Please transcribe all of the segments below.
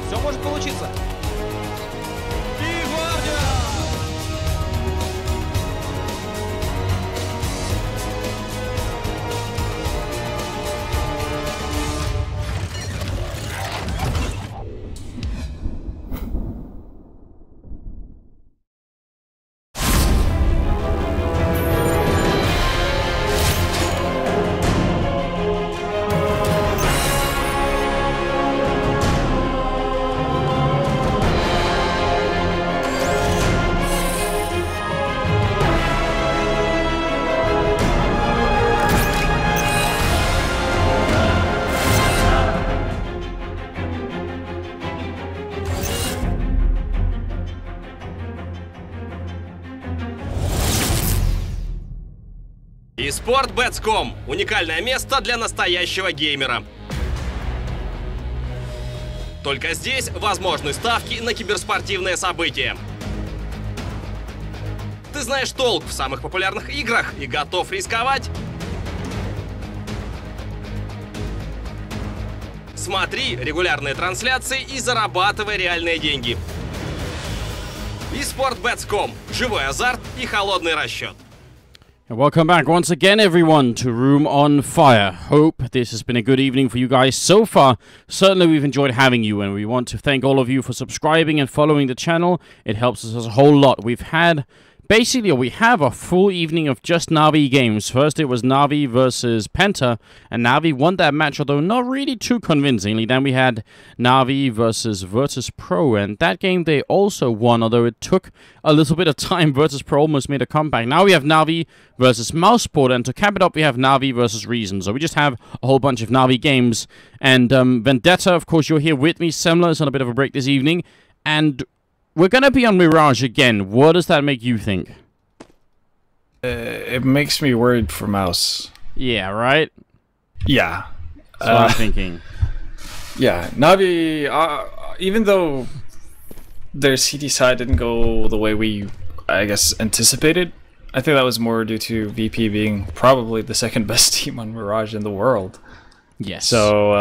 Все может получиться. И Гвардия! eSports.com – уникальное место для настоящего геймера. Только здесь возможны ставки на киберспортивные события. Ты знаешь толк в самых популярных играх и готов рисковать? Смотри регулярные трансляции и зарабатывай реальные деньги. eSports.com – живой азарт и холодный расчет. Welcome back once again, everyone, to Room on Fire. Hope this has been a good evening for you guys so far. Certainly we've enjoyed having you, and we want to thank all of you for subscribing and following the channel. It helps us a whole lot. We have a full evening of just Na'Vi games. First it was Na'Vi versus Penta, and Na'Vi won that match, although not really too convincingly. Then we had Na'Vi versus Virtus Pro, and that game they also won, although it took a little bit of time. Virtus Pro almost made a comeback. Now we have Na'Vi versus mousesports, and to cap it up, we have Na'Vi versus Reason. So we just have a whole bunch of Na'Vi games. And Vendetta, of course, you're here with me. Semler is on a bit of a break this evening, and we're going to be on Mirage again. What does that make you think? It makes me worried for Mouse. Yeah, right? Yeah. That's what I'm thinking. Yeah, Na'Vi, even though their CT side didn't go the way we, I guess, anticipated, I think that was more due to VP being probably the second best team on Mirage in the world. Yes. So,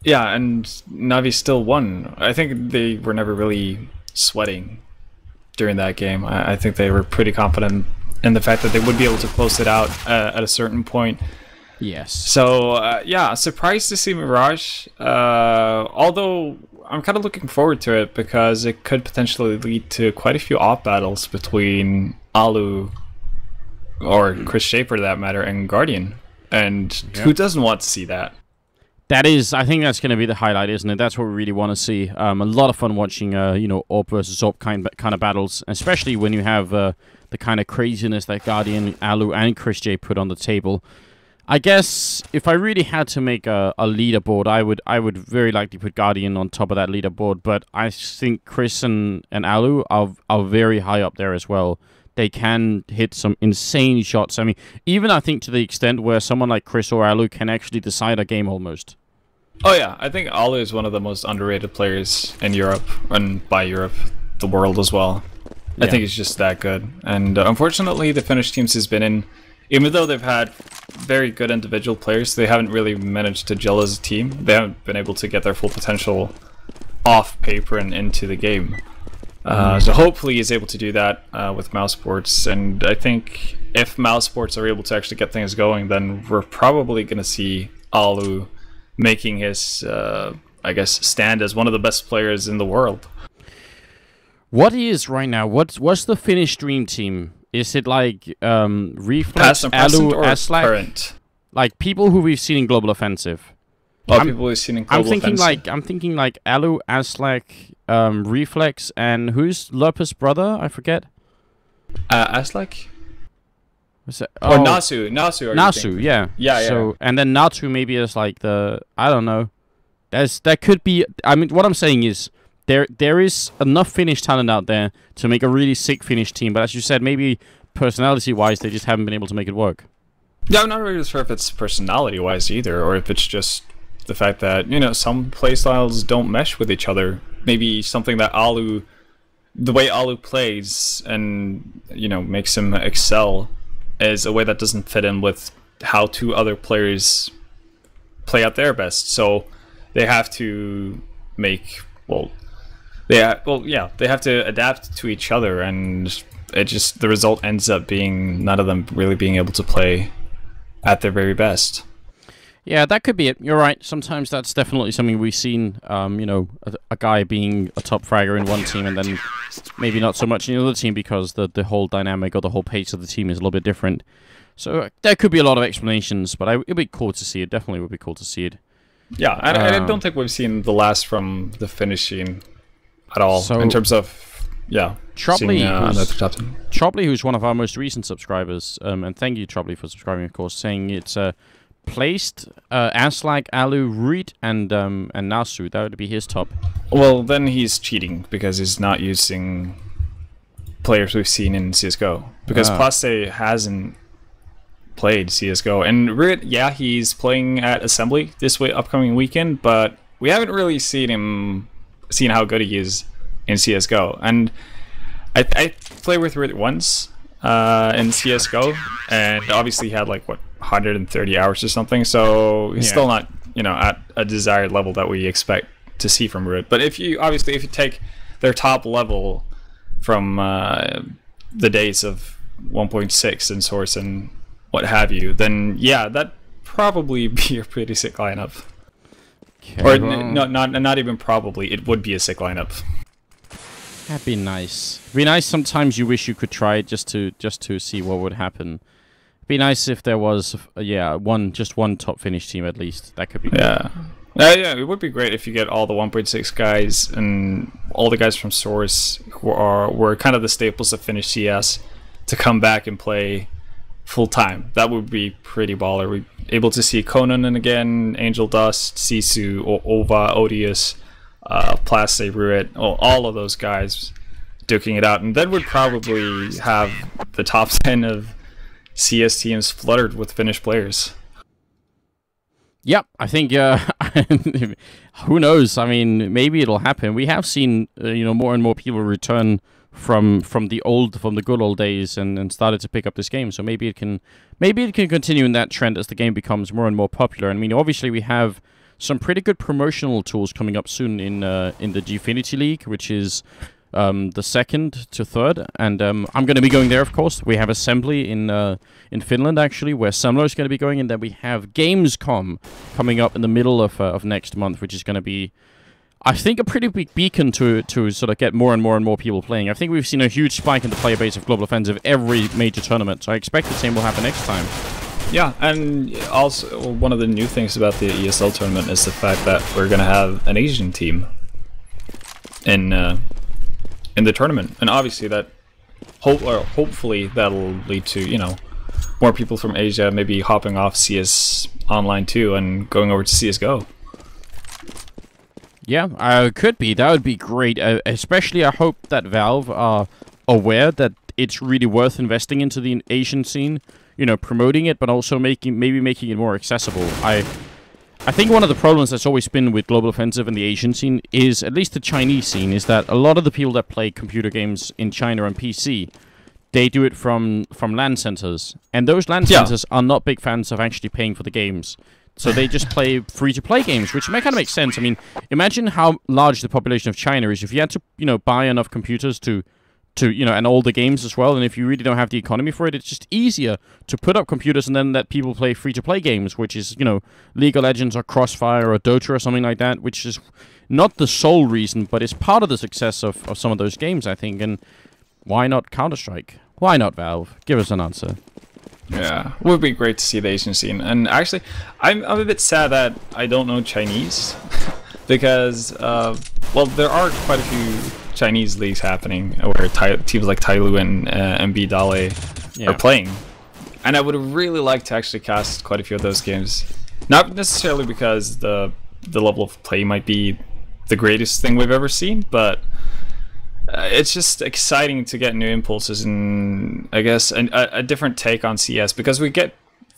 yeah, and Na'Vi still won. I think they were never really sweating during that game. I think they were pretty confident in the fact that they would be able to close it out at a certain point. Yes. So, yeah, surprised to see Mirage, although I'm kind of looking forward to it because it could potentially lead to quite a few off battles between Alu, or Chris Shea for that matter, and Guardian. And who doesn't want to see that? That is, I think that's going to be the highlight, isn't it? That's what we really want to see. A lot of fun watching, you know, AWP versus AWP kind of battles, especially when you have the kind of craziness that Guardian, Alu, and Chris J put on the table. I guess if I really had to make a leaderboard, I would very likely put Guardian on top of that leaderboard. But I think Chris and Alu are very high up there as well. They can hit some insane shots. I mean, even I think to the extent where someone like Chris or Alu can actually decide a game almost. Oh yeah, I think Alu is one of the most underrated players in Europe, and by Europe, the world as well. I think he's just that good. And unfortunately, the Finnish teams he's been in, even though they've had very good individual players, they haven't really managed to gel as a team. They haven't been able to get their full potential off paper and into the game. So hopefully he's able to do that with mousesports, and I think if mousesports are able to actually get things going, then we're probably going to see Alu making his, I guess, stand as one of the best players in the world. What is right now? What's the Finnish dream team? Is it like Reflex, Alu, Aslak? Current? Like people who we've seen in Global Offensive. Oh, people we've seen in Global Offensive. I'm thinking like Alu, Aslak, Reflex, and who's Lopez's brother? I forget. Aslak? Oh, or Nasu. Nasu, yeah. Yeah. So, and then Natu maybe is like the, I don't know. That could be, I mean, what I'm saying is, there is enough Finnish talent out there to make a really sick Finnish team, but as you said, maybe personality-wise, they just haven't been able to make it work. Yeah, I'm not really sure if it's personality-wise either, or if it's just the fact that, you know, some playstyles don't mesh with each other. Maybe something that Alu the way Alu plays and, you know, makes him excel is a way that doesn't fit in with how two other players play at their best. So they have to make, they have to adapt to each other, and the result ends up being none of them really being able to play at their very best. Yeah, that could be it. You're right. Sometimes that's definitely something we've seen. You know, a guy being a top fragger in one team and then maybe not so much in the other team because the whole dynamic or the whole pace of the team is a little bit different. So there could be a lot of explanations, but it'd be cool to see it. Definitely would be cool to see it. Yeah, I don't think we've seen the last from the Finnish scene at all, so in terms of, Tropley, who's one of our most recent subscribers, and thank you, Tropley, for subscribing, of course, saying it's placed Aslak, Alu, Reed, and Nasu. That would be his top. Well, then he's cheating because he's not using players we've seen in CSGO. Because Plaste hasn't played CSGO. And Reed, yeah, he's playing at Assembly this upcoming weekend, but we haven't really seen how good he is in CSGO. And I played with Reed once in CSGO, and obviously he had like, 130 hours or something, so he's still not, at a desired level that we expect to see from Root. But if you take their top level from the days of 1.6 and Source and what have you, then yeah, that'd probably be a pretty sick lineup. Okay, or not even probably, it would be a sick lineup. That'd be nice. It'd be nice. Sometimes you wish you could try it just to see what would happen. Be nice if there was, just one top Finnish team at least. That could be good. Yeah, it would be great if you get all the 1.6 guys and all the guys from Source who were kind of the staples of Finnish CS to come back and play full time. That would be pretty baller. We're able to see Conan again, Angel Dust, Sisu, Ova, Odious, Plaste, Ruet, all of those guys duking it out, and then would probably have the top 10 of CS teams flooded with Finnish players. Yep, I think who knows? I mean, maybe it'll happen. We have seen more and more people return from the good old days and started to pick up this game. So maybe it can continue in that trend as the game becomes more and more popular. I mean, obviously we have some pretty good promotional tools coming up soon in the Gfinity League, which is the 2nd to 3rd, and I'm going to be going there, of course. We have Assembly in Finland, actually, where Semlo is going to be going, and then we have Gamescom coming up in the middle of next month, which is going to be, I think, a pretty big beacon to sort of get more and more people playing. I think we've seen a huge spike in the player base of Global Offensive every major tournament, so I expect the same will happen next time. Yeah, and also one of the new things about the ESL tournament is the fact that we're going to have an Asian team in the tournament, and obviously that hopefully that'll lead to more people from Asia maybe hopping off CS Online 2 and going over to CSGO. Yeah, could be. That would be great. Especially, I hope that Valve are aware that it's really worth investing into the Asian scene, promoting it, but also making it more accessible. I think one of the problems that's always been with Global Offensive and the Asian scene is, at least the Chinese scene, is that a lot of the people that play computer games in China on PC, they do it from LAN centers. And those LAN centers are not big fans of actually paying for the games. So they just play free-to-play games, which kind of makes sense. I mean, imagine how large the population of China is. If you had to, buy enough computers to and all the games as well, and if you really don't have the economy for it, it's just easier to put up computers and then let people play free-to-play games, which is, League of Legends or Crossfire or Dota or something like that, which is not the sole reason, but it's part of the success of some of those games, I think. And why not Counter-Strike? Why not Valve? Give us an answer. Yeah, it would be great to see the Asian scene. And actually, I'm a bit sad that I don't know Chinese, because, there are quite a few Chinese leagues happening where teams like Tailu and MB Dale are playing, and I would really like to actually cast quite a few of those games. Not necessarily because the level of play might be the greatest thing we've ever seen, but it's just exciting to get new impulses and, I guess, a different take on CS, because we get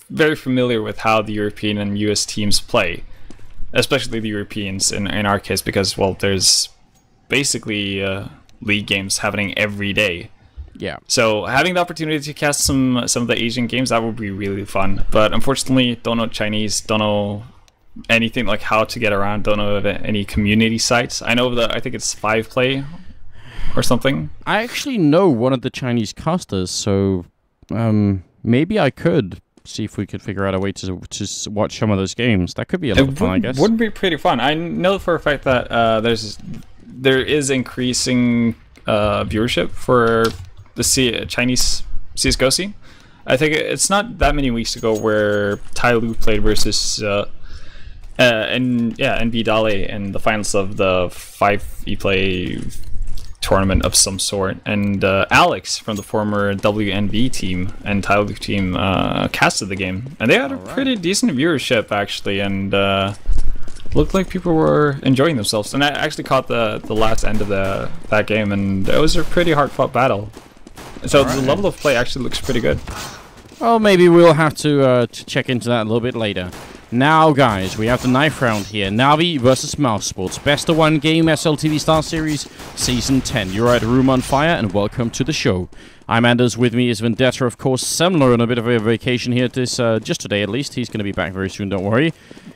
very familiar with how the European and US teams play, especially the Europeans in our case, because, there's basically league games happening every day. Yeah. So having the opportunity to cast some of the Asian games, that would be really fun. But unfortunately, don't know Chinese, don't know anything like how to get around, don't know any community sites. I know that I think it's 5play or something. I actually know one of the Chinese casters, so maybe I could see if we could figure out a way to watch some of those games. That could be a lot of fun, I guess. Would be pretty fun. I know for a fact that there is increasing viewership for the Chinese CS:GO scene. I think it's not that many weeks ago where Tai Lu played versus NB Dale in the finals of the 5e-play tournament of some sort, and Alex from the former WNB team and Tai Lu team casted the game, and they had a pretty decent viewership actually, and looked like people were enjoying themselves. And I actually caught the last end of that game, and it was a pretty hard-fought battle. So the level of play actually looks pretty good. Well, maybe we'll have to check into that a little bit later. Now, guys, we have the knife round here. Navi versus mousesports. Best of 1 game SLTV Star Series Season 10. You're at Room on Fire, and welcome to the show. I'm Anders, with me is Vendetta, of course. Semler on a bit of a vacation here, just today at least. He's going to be back very soon, don't worry.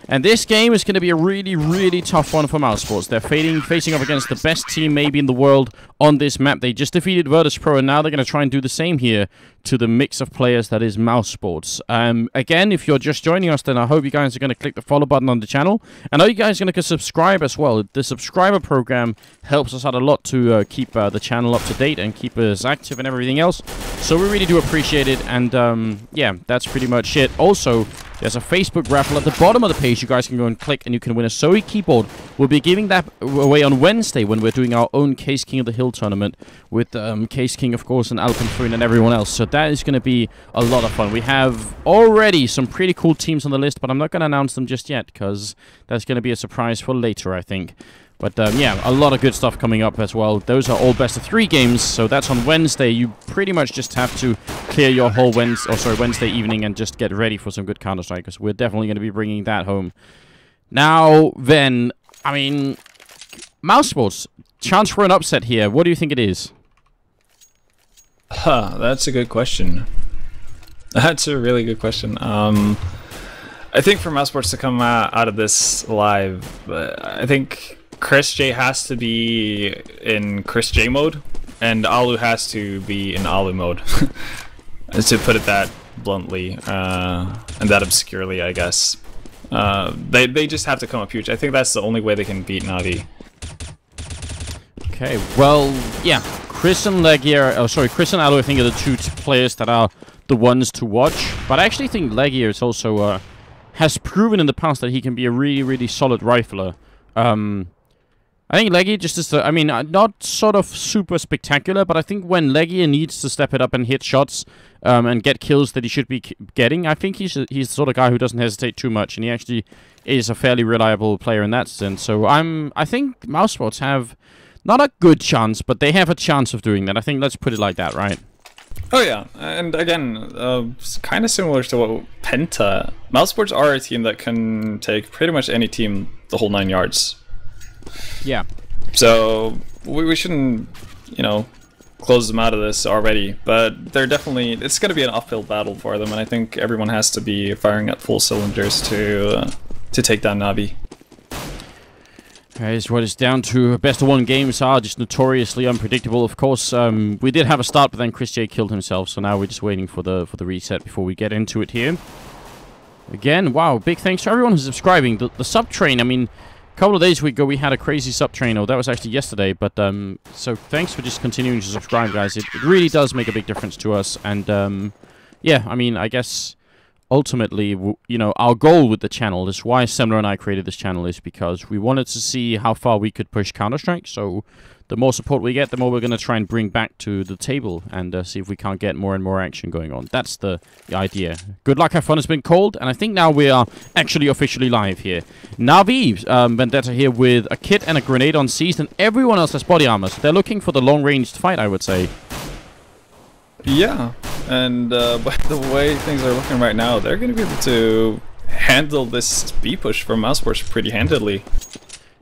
And this game is going to be a really, really tough one for mousesports. They're facing up against the best team maybe in the world on this map. They just defeated Virtus Pro, and now they're going to try and do the same here to the mix of players that is mousesports. Again, if you're just joining us, then I hope you guys are going to click the follow button on the channel. And I know you guys are going to subscribe as well. The subscriber program helps us out a lot to keep the channel up to date and keep us active and everything else. So we really do appreciate it. And yeah, that's pretty much it. Also, there's a Facebook raffle at the bottom of the page. You guys can go and click, and you can win a Zoe keyboard. We'll be giving that away on Wednesday when we're doing our own Case King of the Hill tournament with Case King, of course, and Alpenfrün and everyone else. So that is going to be a lot of fun. We have already some pretty cool teams on the list, but I'm not going to announce them just yet because that's going to be a surprise for later, I think. But yeah, a lot of good stuff coming up as well. Those are all best of 3 games, so that's on Wednesday. You pretty much just have to clear your whole Wednesday evening and just get ready for some good Counter-Strike, because we're definitely going to be bringing that home. Now, then, I mean, mousesports, chance for an upset here. What do you think it is? That's a good question. That's a really good question. I think for mousesports to come out of this live, I think Chris J has to be in Chris J mode, and Alu has to be in Alu mode, to put it that bluntly, and that obscurely, I guess. They just have to come up huge. I think that's the only way they can beat Navi. Okay, well, yeah, Chris and Legier, Chris and Alu, I think, are the 2 players that are the ones to watch. But I actually think Legier is also has proven in the past that he can be a really, really solid rifler. I think Legier just is, I mean, not sort of super spectacular, but I think when Legier needs to step it up and hit shots and get kills that he should be getting, I think he's the sort of guy who doesn't hesitate too much, and he actually is a fairly reliable player in that sense. So I think mousesports have not a good chance, but they have a chance of doing that. I think let's put it like that, right? Oh yeah, and again, kind of similar to what Penta, mousesports are a team that can take pretty much any team the whole 9 yards. Yeah. So we shouldn't, you know, close them out of this already, but they're definitely, it's going to be an uphill battle for them, and I think everyone has to be firing at full cylinders to take down Navi. Here's what it's down to. Best of 1 games are just notoriously unpredictable. Of course, we did have a start, but then Chris J killed himself, so now we're just waiting for the reset before we get into it here. Again, wow, big thanks to everyone who's subscribing. The sub train, I mean, a couple of days ago we had a crazy sub train. Oh, that was actually yesterday, but so thanks for just continuing to subscribe, guys. It really does make a big difference to us, and yeah, I mean, I guess ultimately, you know, our goal with the channel, is why Semler and I created this channel, is because we wanted to see how far we could push Counter-Strike. So the more support we get, the more we're going to try and bring back to the table and see if we can't get more and more action going on. That's the idea. Good luck, have fun has been called, and I think now we are actually officially live here. Navi, Vendetta here with a kit and a grenade on seized, and everyone else has body armor. So they're looking for the long-ranged fight, I would say. Yeah, and by the way things are looking right now, they're going to be able to handle this B push from mousesports pretty handily.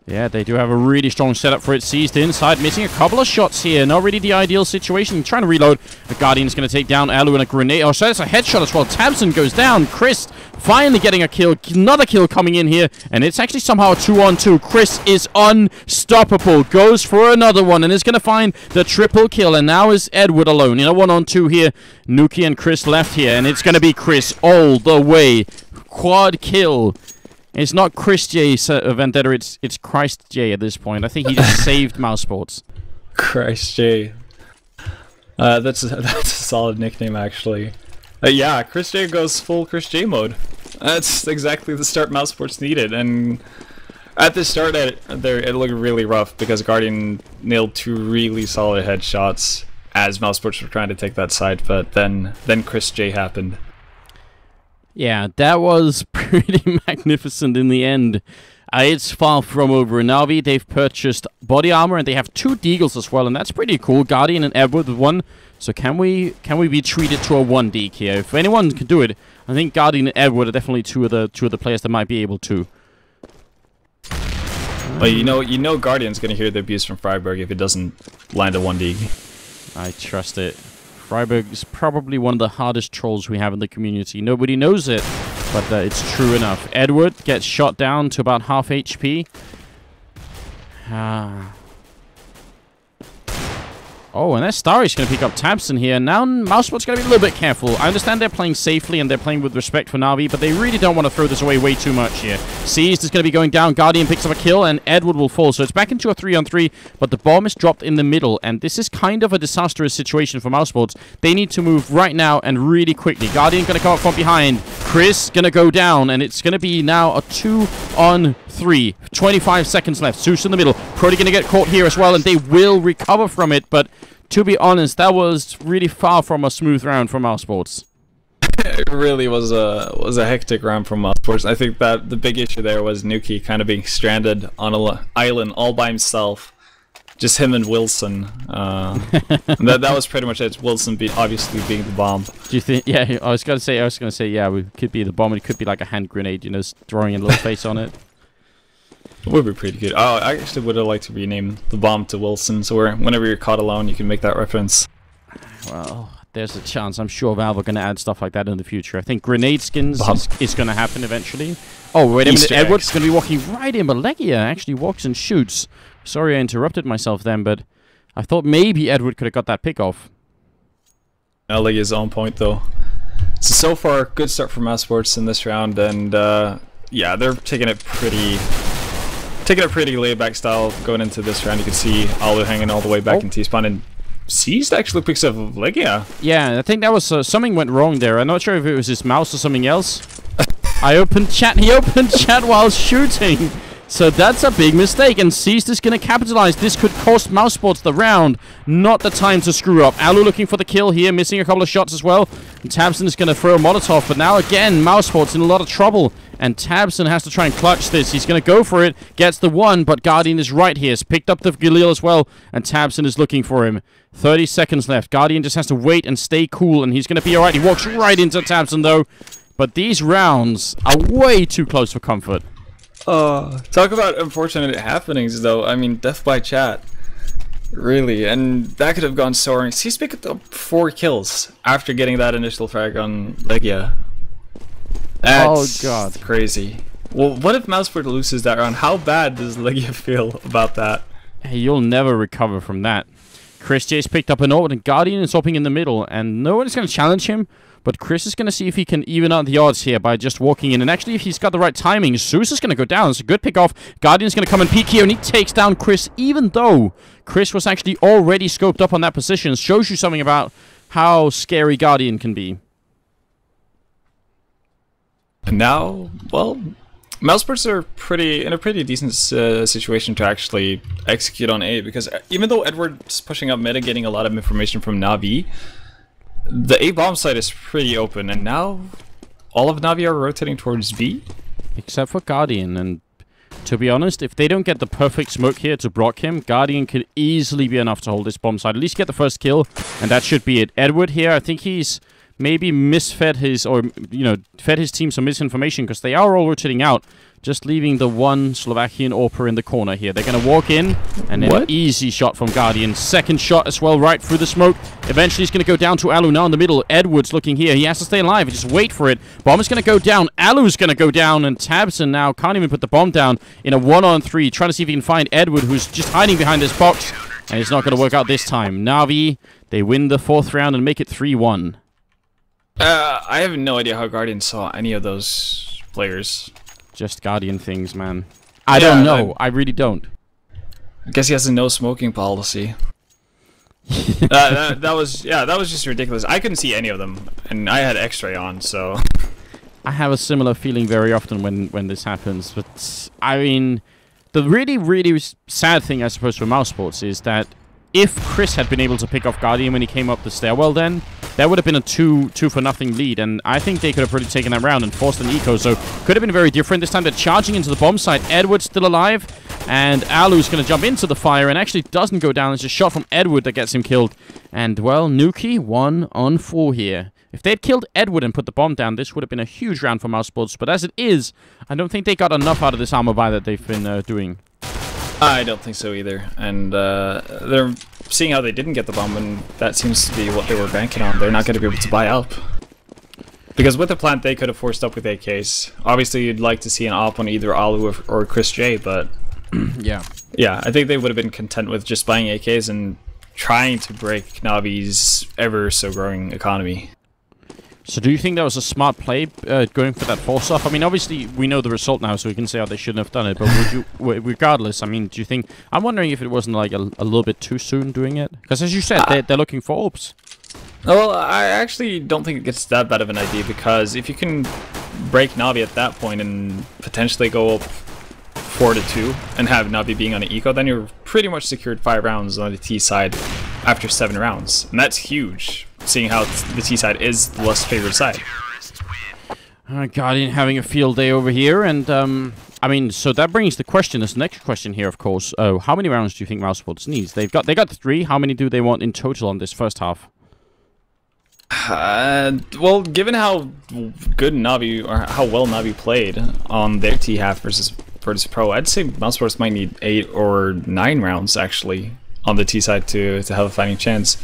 Yeah, they do have a really strong setup for it. Seized inside, missing a couple of shots here. Not really the ideal situation. Trying to reload. The Guardian's going to take down Alu and a grenade. Oh, so that's a headshot as well. Tabson goes down. Chris finally getting a kill. Another kill coming in here. And it's actually somehow a 2-on-2. Chris is unstoppable. Goes for another one. And is going to find the triple kill. And now is Edward alone. In a 1-on-2 here. Nuki and Chris left here. And it's going to be Chris all the way. Quad kill. It's not Chris J Vendetta, it's Christ J at this point. I think he just saved mousesports. Christ J. That's a solid nickname, actually. Yeah, Chris J goes full Chris J mode. That's exactly the start mousesports needed. And at the start, it looked really rough because Guardian nailed 2 really solid headshots as mousesports were trying to take that side. But then Chris J happened. Yeah, that was pretty magnificent in the end. It's far from over. In Navi, they've purchased body armor, and they have 2 deagles as well, and that's pretty cool. Guardian and Edward with 1. So can we be treated to a 1 deag here? If anyone can do it, I think Guardian and Edward are definitely two of the players that might be able to. Well, you know, Guardian's gonna hear the abuse from Freiburg if it doesn't land a 1 deag. I trust it. Freiburg is probably one of the hardest trolls we have in the community. Nobody knows it, but it's true enough. Edward gets shot down to about half HP. Oh, and that Starseries going to pick up Tabson here. Now mousesports going to be a little bit careful. I understand they're playing safely and they're playing with respect for Navi, but they really don't want to throw this away way too much here. Seized is going to be going down. Guardian picks up a kill, and Edward will fall. So it's back into a 3-on-3, but the bomb is dropped in the middle, and this is kind of a disastrous situation for mousesports. They need to move right now and really quickly. Guardian going to come up from behind. Chris going to go down, and it's going to be now a 2-on-3. 25 seconds left. Zeus in the middle. Probably going to get caught here as well, and they will recover from it, but to be honest, that was really far from a smooth round for mousesports. It really was a hectic round from mousesports. I think that the big issue there was Nuki kind of being stranded on an island all by himself, just him and Wilson. That was pretty much it. Wilson obviously being the bomb. Do you think? Yeah, I was gonna say, yeah, it could be the bomb. It could be like a hand grenade, you know, throwing a little face on it. It would be pretty good. Oh, I actually would have liked to rename the bomb to Wilson, so whenever you're caught alone, you can make that reference. Well, there's a chance. I'm sure Valve are going to add stuff like that in the future. I think grenade skins is going to happen eventually. Oh, wait a minute. Edward's going to be walking right in, but Legia actually walks and shoots. Sorry I interrupted myself then, but I thought maybe Edward could have got that pick off. Legia's on point, though. So far, good start for mousesports in this round, and yeah, they're taking it pretty laid back style going into this round. You can see Alu hanging all the way back in T-spawn, and Seized actually picks up Legia. Yeah, I think that was something went wrong there. I'm not sure if it was his mouse or something else. I opened chat. He opened chat while shooting. So that's a big mistake, and Seized is going to capitalize. This could cost mousesports the round. Not the time to screw up. Alu looking for the kill here, missing a couple of shots as well. And Tabson is going to throw a Molotov, but now again, mousesports in a lot of trouble. And Tabson has to try and clutch this. He's going to go for it, gets the 1, but Guardian is right here. He's picked up the Galil as well, and Tabson is looking for him. 30 seconds left. Guardian just has to wait and stay cool, and he's going to be alright. He walks right into Tabson, though. But these rounds are way too close for comfort. Talk about unfortunate happenings, though. I mean, death by chat. Really, and that could have gone soaring. He's picked up 4 kills after getting that initial frag on Legia. That's crazy. Well, what if Mouseport loses that round? How bad does Legia feel about that? Hey, you'll never recover from that. Chris J's picked up an ult, and Guardian is hopping in the middle, and no one is going to challenge him. But Chris is going to see if he can even out the odds here by just walking in. And actually, if he's got the right timing, Zeus is going to go down. It's a good pick off. Guardian's going to come and peek here, and he takes down Chris, even though Chris was actually already scoped up on that position. Shows you something about how scary Guardian can be. And now, well, Mousesports are in a pretty decent situation to actually execute on A, because even though Edward's pushing up mid, getting a lot of information from Navi, the A bomb site is pretty open, and now all of Navi are rotating towards B. Except for Guardian, and to be honest, if they don't get the perfect smoke here to block him, Guardian could easily be enough to hold this bomb site. At least get the first kill, and that should be it. Edward here, I think he's maybe misfed his, or, you know, fed his team some misinformation, because they are all rotating out just leaving the one Slovakian AWPer in the corner here. They're going to walk in, and an easy shot from Guardian. Second shot as well, right through the smoke. Eventually, he's going to go down to Alu now in the middle. Edwards looking here. He has to stay alive. Just wait for it. Bomb is going to go down. Alu's going to go down, and Tabson now can't even put the bomb down in a 1-on-3. Trying to see if he can find Edward, who's just hiding behind this box, and it's not going to work out this time. Na'Vi, they win the 4th round and make it 3-1. I have no idea how Guardian saw any of those players. Just Guardian things, man. I don't know. I really don't. I guess he has a no smoking policy. that was just ridiculous. I couldn't see any of them, and I had X-ray on, so. I have a similar feeling very often when this happens, but I mean, the really sad thing, I suppose, for mousesports is that if Chris had been able to pick off Guardian when he came up the stairwell, then that would have been a 2-for-0 lead, and I think they could have probably taken that round and forced an eco, so could have been very different. This time they're charging into the bomb site. Edward's still alive, and Alu's going to jump into the fire, and actually doesn't go down. It's a shot from Edward that gets him killed, and, well, Nuki 1-on-4 here. If they'd killed Edward and put the bomb down, this would have been a huge round for mousesports, but as it is, I don't think they got enough out of this armor buy that they've been doing. I don't think so either, and they're seeing how they didn't get the bomb, and that seems to be what they were banking on. They're not going to be able to buy up. Because with the plant, they could have forced up with AKs. Obviously, you'd like to see an op on either Alu or Chris J, but yeah, I think they would have been content with just buying AKs and trying to break Navi's ever so growing economy. So do you think that was a smart play, going for that force off? I mean, obviously, we know the result now, so we can say how they shouldn't have done it, but would you, regardless, I mean, do you think... I'm wondering if it wasn't, like, a little bit too soon doing it? Because, as you said, they're looking for orbs. Well, I actually don't think it's that bad of an idea, because if you can break Navi at that point and potentially go up 4-2 and have Navi being on an eco, then you're pretty much secured 5 rounds on the T side after 7 rounds. And that's huge, seeing how the T side is the less favored side. Guardian having a field day over here, and I mean, so that brings the question, this next question here, of course. How many rounds do you think mousesports needs? They got 3. How many do they want in total on this first half? Well, given how good Navi, or how well Navi played on their T half versus Pro, I'd say mousesports might need 8 or 9 rounds actually on the T side to have a fighting chance.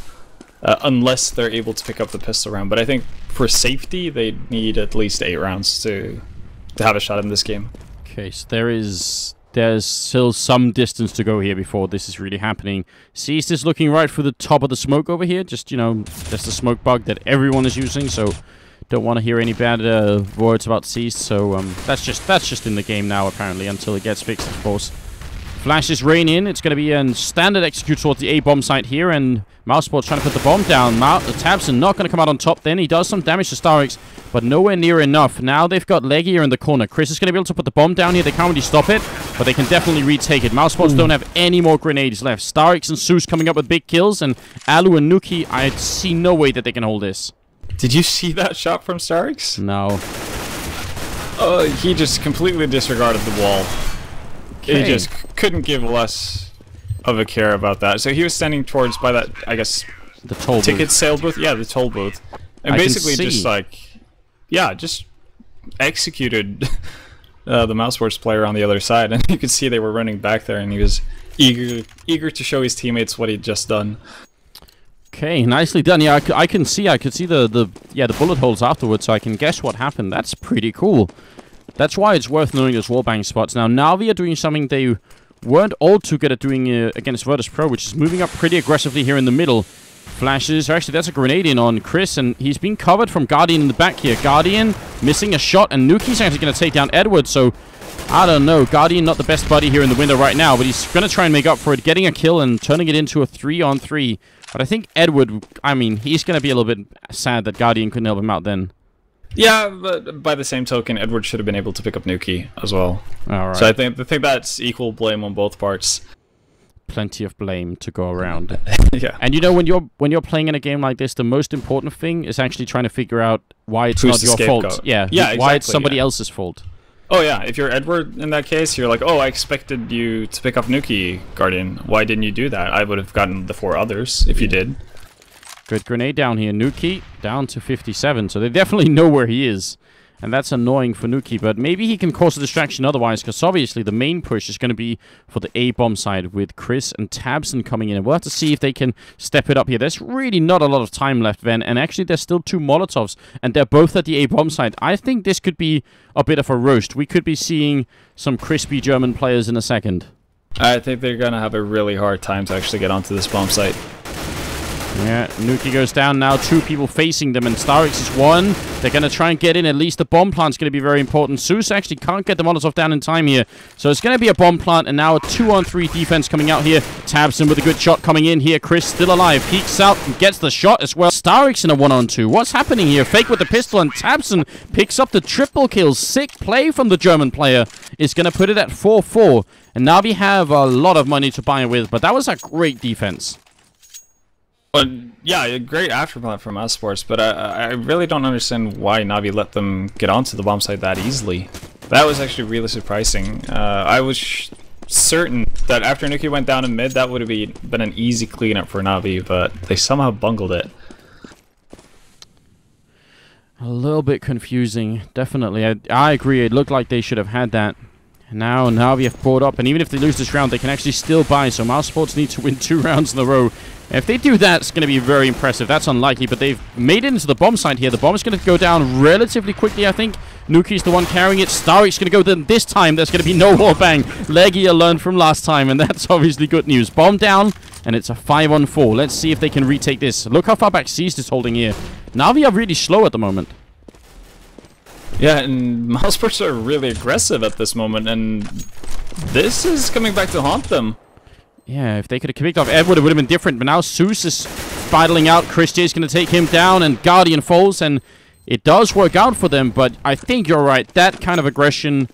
Unless they're able to pick up the pistol round. But I think for safety, they need at least 8 rounds to have a shot in this game. Okay, so there's still some distance to go here before this is really happening. Seized is looking right through the top of the smoke over here. Just, you know, that's the smoke bug that everyone is using, so don't want to hear any bad words about Seized. So that's just in the game now, apparently, until it gets fixed, of course. Flashes rain in. It's going to be a standard execute towards the A-bomb site here, and mousesports trying to put the bomb down. Tabson not going to come out on top then. He does some damage to Starix, but nowhere near enough. Now they've got Legier in the corner. Chris is going to be able to put the bomb down here. They can't really stop it, but they can definitely retake it. Mousesports don't have any more grenades left. Starix and Zeus coming up with big kills, and Alu and Nuki, I see no way that they can hold this. Did you see that shot from Starix? No. He just completely disregarded the wall. He just couldn't give less of a care about that. So he was standing towards by that, I guess, the toll ticket sale booth. Yeah, the toll booth, and basically just like, yeah, just executed the mousesports player on the other side, and you could see they were running back there, and he was eager to show his teammates what he'd just done. Okay, nicely done. Yeah, I could see the bullet holes afterwards, so I can guess what happened. That's pretty cool. That's why it's worth knowing those wallbang spots. Now, Navi are doing something they weren't all too good at doing against Virtus Pro, which is moving up pretty aggressively here in the middle. Flashes. Actually, that's a grenade in on Chris, and he's being covered from Guardian in the back here. Guardian missing a shot, and Nuki's actually going to take down Edward, so I don't know. Guardian not the best buddy here in the window right now, but he's going to try and make up for it, getting a kill and turning it into a 3-on-3. But I think Edward, I mean, he's going to be a little bit sad that Guardian couldn't help him out then. Yeah, but by the same token, Edward should have been able to pick up Nuki as well. All right. So I think that's equal blame on both parts. Plenty of blame to go around. Yeah. And you know, when you're playing in a game like this, the most important thing is actually trying to figure out why it's not your fault. Yeah, exactly, why it's somebody else's fault. Oh yeah, if you're Edward in that case, you're like, oh, I expected you to pick up Nuki, Guardian. Why didn't you do that? I would have gotten the 4 others if you did. Good grenade down here. Nuki down to 57, so they definitely know where he is. And that's annoying for Nuki, but maybe he can cause a distraction otherwise, because obviously the main push is going to be for the A-bomb side with Chris and Tabson coming in. And we'll have to see if they can step it up here. There's really not a lot of time left, Ven, and actually there's still 2 Molotovs, and they're both at the A-bomb side. I think this could be a bit of a roast. We could be seeing some crispy German players in a second. I think they're going to have a really hard time to actually get onto this bomb site. Yeah, Nuki goes down now. 2 people facing them, and Starix is 1. They're going to try and get in. At least the bomb plant's going to be very important. Zeus actually can't get the Molotov down in time here. So it's going to be a bomb plant, and now a 2-on-3 defense coming out here. Tabson with a good shot coming in here. Chris still alive. Peeks out and gets the shot as well. Starix in a 1-on-2. What's happening here? Fake with the pistol, and Tabson picks up the triple kill. Sick play from the German player. Is going to put it at 4-4. And now we have a lot of money to buy with, but that was a great defense. But yeah, a great afterplant from mousesports, but I really don't understand why Navi let them get onto the bomb site that easily. That was actually really surprising. I was certain that after Nuki went down in mid, that would have been an easy cleanup for Navi, but they somehow bungled it. A little bit confusing, definitely. I agree, it looked like they should have had that. Now Navi have brought up, and even if they lose this round, they can actually still buy, so mousesports need to win 2 rounds in a row. If they do that, it's going to be very impressive. That's unlikely, but they've made it into the bomb site here. The bomb is going to go down relatively quickly, I think. Nuki's the one carrying it. Starik's going to go then. This time, there's going to be no wall bang. Legia learned from last time, and that's obviously good news. Bomb down, and it's a 5-on-4. Let's see if they can retake this. Look how far back Seized is holding here. Navi are really slow at the moment. Yeah, and mousesports are really aggressive at this moment, and this is coming back to haunt them. Yeah, if they could have kicked off Edward, it would have been different. But now Zeus is battling out. Chris J's going to take him down, and Guardian falls, and it does work out for them. But I think you're right. That kind of aggression,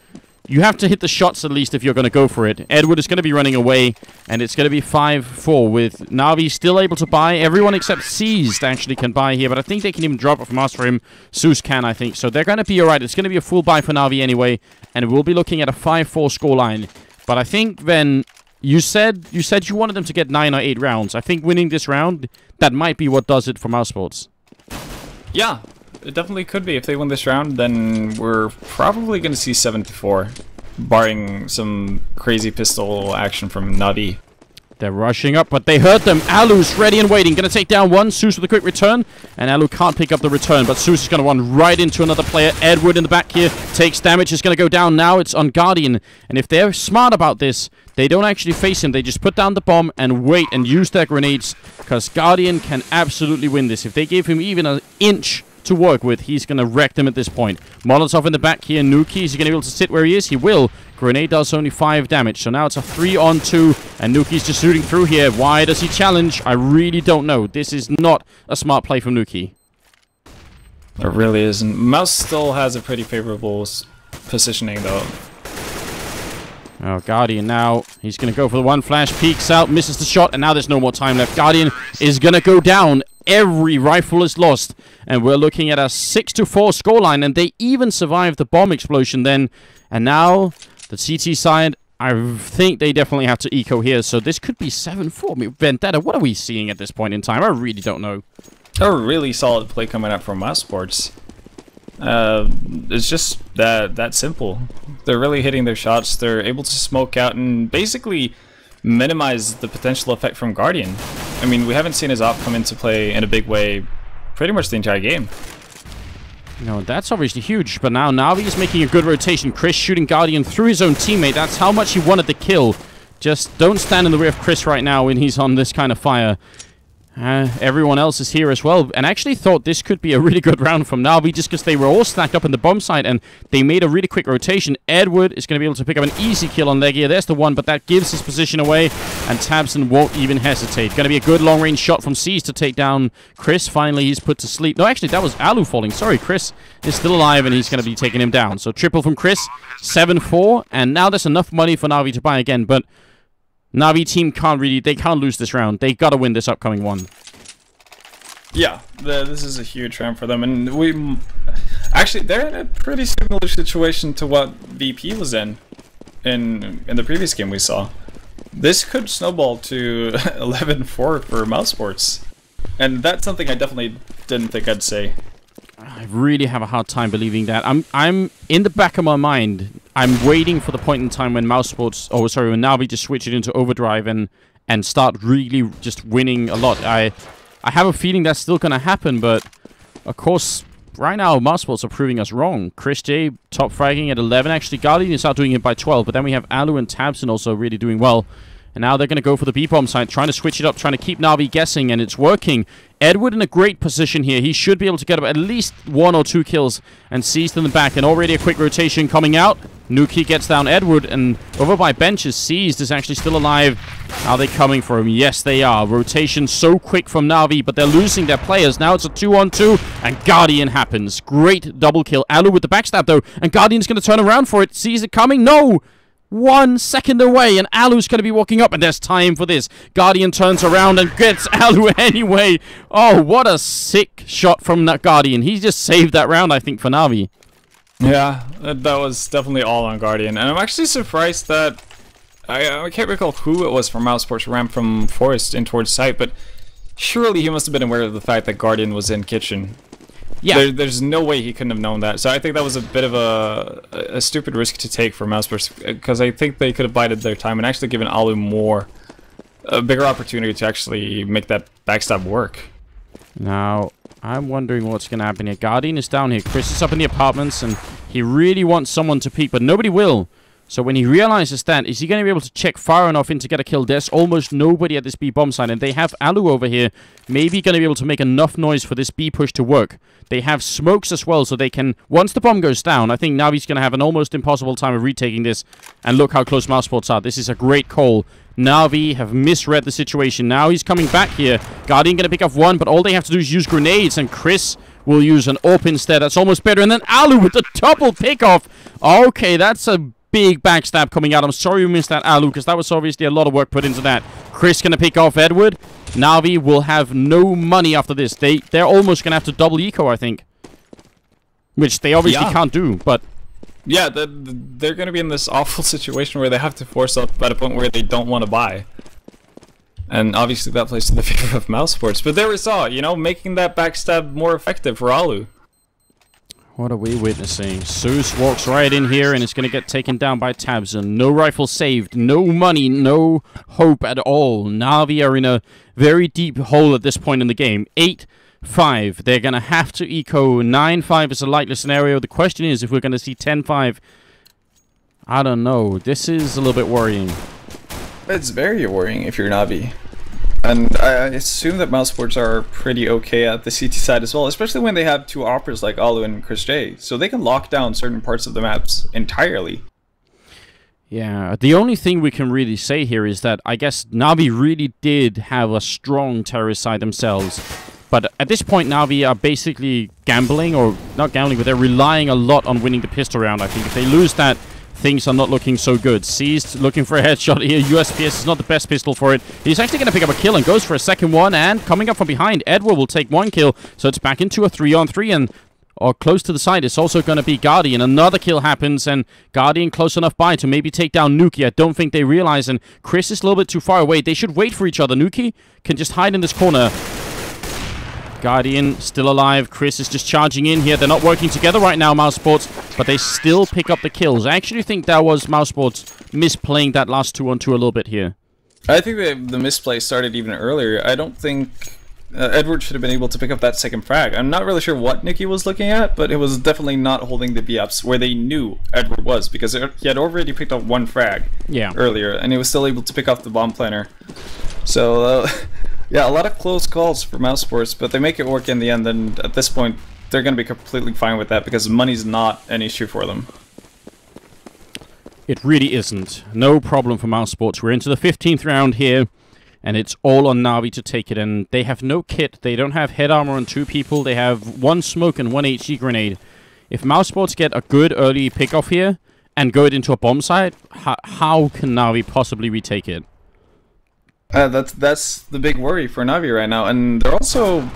you have to hit the shots at least if you're going to go for it. Edward is going to be running away, and it's going to be 5-4 with Navi still able to buy. Everyone except Seized actually can buy here, but I think they can even drop it from us for him. Zeus can, I think. So they're going to be all right. It's going to be a full buy for Navi anyway, and we'll be looking at a 5-4 scoreline. But I think then you said you wanted them to get 9 or 8 rounds. I think winning this round, that might be what does it for mousesports. Yeah, it definitely could be. If they win this round, then we're probably going to see 7-4, barring some crazy pistol action from Navi. They're rushing up, but they hurt them. Alu's ready and waiting. Going to take down one. Zeus with a quick return. And Alu can't pick up the return, but Zeus is going to run right into another player. Edward in the back here takes damage. Is going to go down now. It's on Guardian. And if they're smart about this, they don't actually face him. They just put down the bomb and wait and use their grenades, because Guardian can absolutely win this. If they give him even an inch to work with, he's going to wreck them at this point. Molotov in the back here. Nuki, is he going to be able to sit where he is? He will. Grenade does only 5 damage, so now it's a 3-on-2, and Nuki's just shooting through here. Why does he challenge? I really don't know. This is not a smart play from Nuki. It really isn't. Mouse still has a pretty favorable positioning, though. Oh, Guardian now. He's going to go for the one flash. Peeks out, misses the shot, and now there's no more time left. Guardian is going to go down. Every rifle is lost, and we're looking at a 6-4 scoreline, and they even survived the bomb explosion then. And now the CT side, I think they definitely have to eco here, so this could be 7-4. I mean, Vendetta, what are we seeing at this point in time? I really don't know. A really solid play coming up from mousesports. It's just that simple. They're really hitting their shots. They're able to smoke out and basically minimize the potential effect from Guardian. I mean, we haven't seen his op come into play in a big way pretty much the entire game. No, that's obviously huge, but now Navi is making a good rotation. Chris shooting Guardian through his own teammate. That's how much he wanted the kill. Just don't stand in the way of Chris right now when he's on this kind of fire. Everyone else is here as well, and actually thought this could be a really good round from Navi just because they were all stacked up in the bomb site and they made a really quick rotation. Edward is going to be able to pick up an easy kill on Legia. There's the one, but that gives his position away, and Tabson won't even hesitate. Going to be a good long-range shot from Seas to take down Chris. Finally, he's put to sleep. No, actually, that was Alu falling. Sorry, Chris is still alive, and he's going to be taking him down. So triple from Chris, 7-4, and now there's enough money for Navi to buy again, but Navi team can't lose this round. They got to win this upcoming one. Yeah, this is a huge round for them, and actually they're in a pretty similar situation to what VP was in the previous game we saw. This could snowball to 11-4 for mousesports, and that's something I definitely didn't think I'd say. I really have a hard time believing that. I'm in the back of my mind, I'm waiting for the point in time when mousesports, when Na'Vi just switch it into overdrive and start really just winning a lot. I have a feeling that's still going to happen, but of course, right now, mousesports are proving us wrong. Chris J, top fragging at 11. Actually, Guardian is out doing it by 12, but then we have Alu and Tabson also really doing well. And now they're going to go for the B-bomb side, trying to switch it up, trying to keep Na'Vi guessing, and it's working. Edward in a great position here. He should be able to get up at least 1 or 2 kills and Seized in the back. And already a quick rotation coming out. Nuki gets down Edward, and over by benches, Seized is actually still alive. Are they coming for him? Yes, they are. Rotation so quick from Na'Vi, but they're losing their players. Now it's a 2-on-2, and Guardian happens. Great double kill. Alu with the backstab, though, and Guardian's going to turn around for it. Sees it coming. No! 1 second away, and Alu's going to be walking up, and there's time for this. Guardian turns around and gets Alu anyway. Oh, what a sick shot from that Guardian. He just saved that round, I think, for Na'Vi. Yeah, that was definitely all on Guardian, and I'm actually surprised that I can't recall who it was from mousesports ran from Forest in towards site, but surely he must have been aware of the fact that Guardian was in kitchen. Yeah, there's no way he couldn't have known that. So I think that was a bit of a stupid risk to take for mousesports, because I think they could have bided their time and actually given Alu a bigger opportunity to actually make that backstab work. Now, I'm wondering what's going to happen here. Guardian is down here. Chris is up in the apartments, and he really wants someone to peek, but nobody will. So when he realizes that, is he going to be able to check far enough in to get a kill? There's almost nobody at this B bomb site, and they have Alu over here. Maybe going to be able to make enough noise for this B push to work. They have smokes as well, so they can... Once the bomb goes down, I think Navi's going to have an almost impossible time of retaking this. And look how close mousesports are. This is a great call. Na'Vi have misread the situation. Now he's coming back here. Guardian going to pick up 1, but all they have to do is use grenades, and Chris will use an AWP instead. That's almost better. And then Alu with the double pickoff. Okay, that's a big backstab coming out. I'm sorry we missed that, Alu, because that was obviously a lot of work put into that. Chris going to pick off Edward. Na'Vi will have no money after this. They're almost going to have to double eco, I think. Which they obviously can't do, but... Yeah, they're going to be in this awful situation where they have to force up at a point where they don't want to buy. And obviously that plays to the favor of mousesports. But there we saw, you know, making that backstab more effective for Alu. What are we witnessing? Zeus walks right in here and is going to get taken down by Tabson. No rifle saved, no money, no hope at all. Na'Vi are in a very deep hole at this point in the game. 8-5. They're going to have to eco. 9-5 is a likely scenario. The question is if we're going to see 10-5. I don't know. This is a little bit worrying. It's very worrying if you're Na'Vi. And I assume that mousesports are pretty okay at the CT side as well, especially when they have 2 operas like Alu and Chris J. So they can lock down certain parts of the maps entirely. Yeah, the only thing we can really say here is that I guess Na'Vi really did have a strong terrorist side themselves. But at this point, Na'Vi are basically gambling, or not gambling, but they're relying a lot on winning the pistol round, I think. If they lose that, things are not looking so good. Seized, looking for a headshot here. USPS is not the best pistol for it. He's actually going to pick up a kill and goes for a second one. And coming up from behind, Edward will take 1 kill. So it's back into a 3-on-3 and... or close to the side, it's also going to be Guardian. Another kill happens, and Guardian close enough by to maybe take down Nuki. I don't think they realize, and Chris is a little bit too far away. They should wait for each other. Nuki can just hide in this corner. Guardian still alive. Chris is just charging in here. They're not working together right now, mousesports, but they still pick up the kills. I actually think that was mousesports misplaying that last 2-on-2 a little bit here. I think the misplay started even earlier. I don't think Edward should have been able to pick up that second frag. I'm not really sure what Nikki was looking at, but it was definitely not holding the B-ups where they knew Edward was, because he had already picked up 1 frag earlier, and he was still able to pick off the bomb planner. So, yeah, a lot of close calls for mousesports, but they make it work in the end, and at this point, they're going to be completely fine with that, because money's not an issue for them. It really isn't. No problem for mousesports. We're into the 15th round here. And it's all on Na'Vi to take it. And they have no kit. They don't have head armor on 2 people. They have 1 smoke and 1 HE grenade. If mousesports get a good early pickoff here and go it into a bomb site, how can Na'Vi possibly retake it? That's the big worry for Na'Vi right now. And they're also...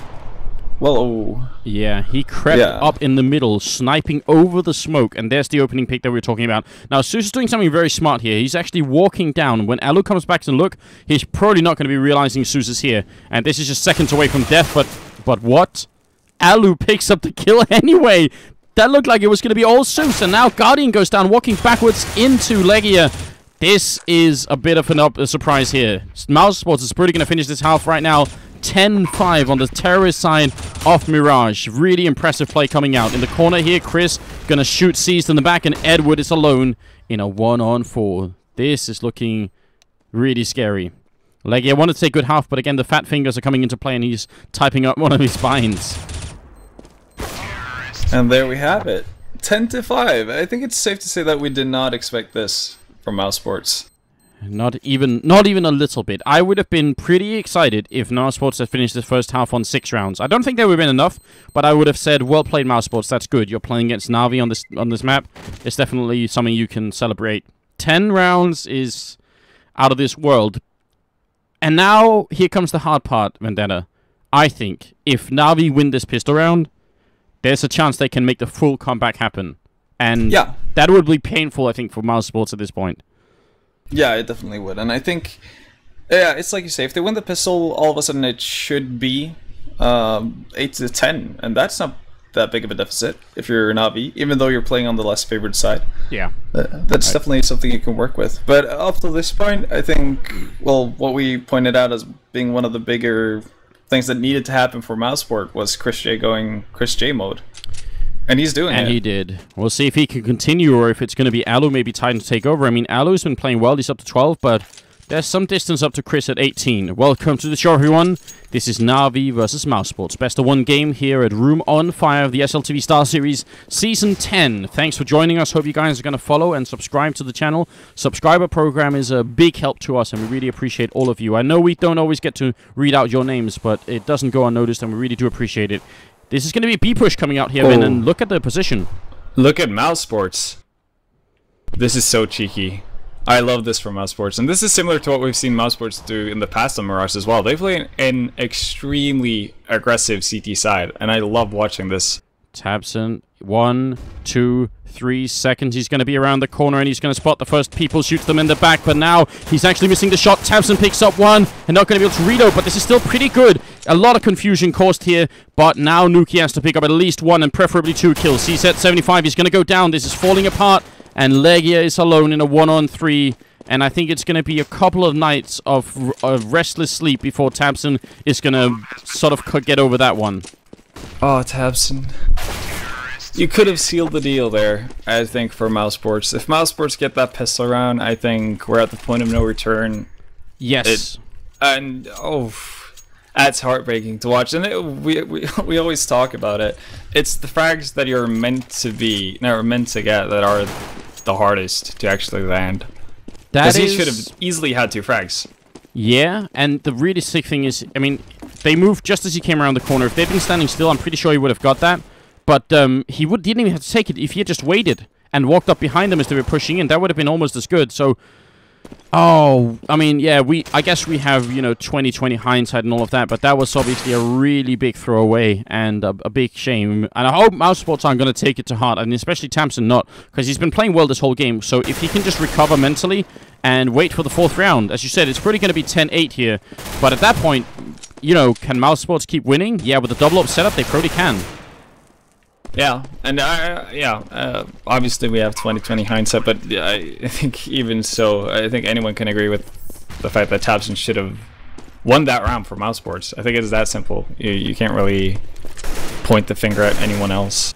well, yeah, he crept up in the middle, sniping over the smoke, and there's the opening pick that we were talking about. Now, Zeus is doing something very smart here. He's actually walking down. When Alu comes back to look, he's probably not going to be realizing Zeus is here. And this is just seconds away from death, but what? Alu picks up the kill anyway. That looked like it was going to be all Zeus, and now Guardian goes down, walking backwards into Legia. This is a bit of a surprise here. mousesports is pretty going to finish this half right now. 10-5 on the terrorist side of Mirage. Really impressive play coming out. In the corner here, Chris going to shoot Seized in the back, and Edward is alone in a 1-on-4. This is looking really scary. Legia wanted to take good half, but again, the fat fingers are coming into play, and he's typing up one of his binds. And there we have it. 10-5. I think it's safe to say that we did not expect this from mousesports. Not even a little bit. I would have been pretty excited if mousesports had finished the first half on 6 rounds. I don't think that would have been enough, but I would have said, well played mousesports, that's good. You're playing against Na'Vi on this map. It's definitely something you can celebrate. 10 rounds is out of this world. And now, here comes the hard part, Vendetta. I think if Na'Vi win this pistol round, there's a chance they can make the full comeback happen. And yeah, that would be painful, I think, for mousesports at this point. Yeah, it definitely would. And I think, yeah, it's like you say, if they win the pistol, all of a sudden it should be 8-10. And that's not that big of a deficit if you're Na'Vi, even though you're playing on the less favored side. Yeah. That's definitely something you can work with. But up to this point, I think, well, what we pointed out as being one of the bigger things that needed to happen for mousesports was Chris J going Chris J mode. And he's doing it. And he did. We'll see if he can continue or if it's going to be Alu maybe Titan to take over. I mean, Alu's been playing well. He's up to 12, but there's some distance up to Chris at 18. Welcome to the show, everyone. This is Na'Vi versus mousesports. Best of 1 game here at Room on Fire of the SLTV Star Series Season 10. Thanks for joining us. Hope you guys are going to follow and subscribe to the channel. Subscriber program is a big help to us, and we really appreciate all of you. I know we don't always get to read out your names, but it doesn't go unnoticed, and we really do appreciate it. This is going to be B-push coming out here, and look at the position. Look at mousesports. This is so cheeky. I love this from mousesports, and this is similar to what we've seen mousesports do in the past on Mirage as well. They play an extremely aggressive CT side, and I love watching this. Tabson, 1, 2, 3 seconds. He's going to be around the corner, and he's going to spot the first people, shoots them in the back, but now he's actually missing the shot. Tabson picks up 1, and not going to be able to reload, but this is still pretty good. A lot of confusion caused here, but now Nuki has to pick up at least 1 and preferably 2 kills. He's at 75. He's going to go down. This is falling apart, and Legia is alone in a 1-on-3. And I think it's going to be a couple of nights of restless sleep before Tabson is going to sort of get over that one. Oh, Tabson. You could have sealed the deal there, I think, for mousesports. If mousesports get that pistol round, I think we're at the point of no return. Yes. And, oh, that's heartbreaking to watch. And we always talk about it. It's the frags that you're meant to be, or meant to get, that are the hardest to actually land. Because he should have easily had 2 frags. Yeah, and the really sick thing is, I mean, they moved just as he came around the corner. If they'd been standing still, I'm pretty sure he would have got that. But didn't even have to take it. If he had just waited and walked up behind them as they were pushing in, that would have been almost as good. So, oh, I mean, yeah, I guess we have, you know, 20/20 hindsight and all of that, but that was obviously a really big throwaway and a big shame. And I hope mousesports aren't going to take it to heart, and especially Tamsin not, because he's been playing well this whole game. So if he can just recover mentally and wait for the 4th round, as you said, it's probably going to be 10-8 here. But at that point, you know, can mousesports keep winning? Yeah, with the double-up setup, they probably can. Yeah, and obviously we have 20/20 hindsight, but I think even so, I think anyone can agree with the fact that Tabson should have won that round for mousesports. I think it is that simple. You can't really point the finger at anyone else.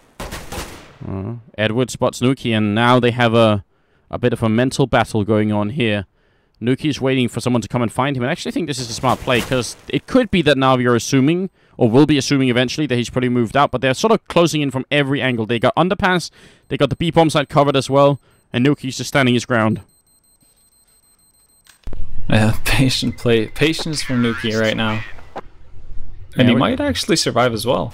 Edward spots Nuki, and now they have a bit of a mental battle going on here. Nuki's waiting for someone to come and find him, and I actually think this is a smart play, because it could be that Na'Vi are assuming, or will be assuming eventually, that he's probably moved out, but they're sort of closing in from every angle. They got underpass, they got the B-bomb side covered as well, and Nuki's just standing his ground. Yeah, patient play. Patience from Nuki right now. And he might actually survive as well.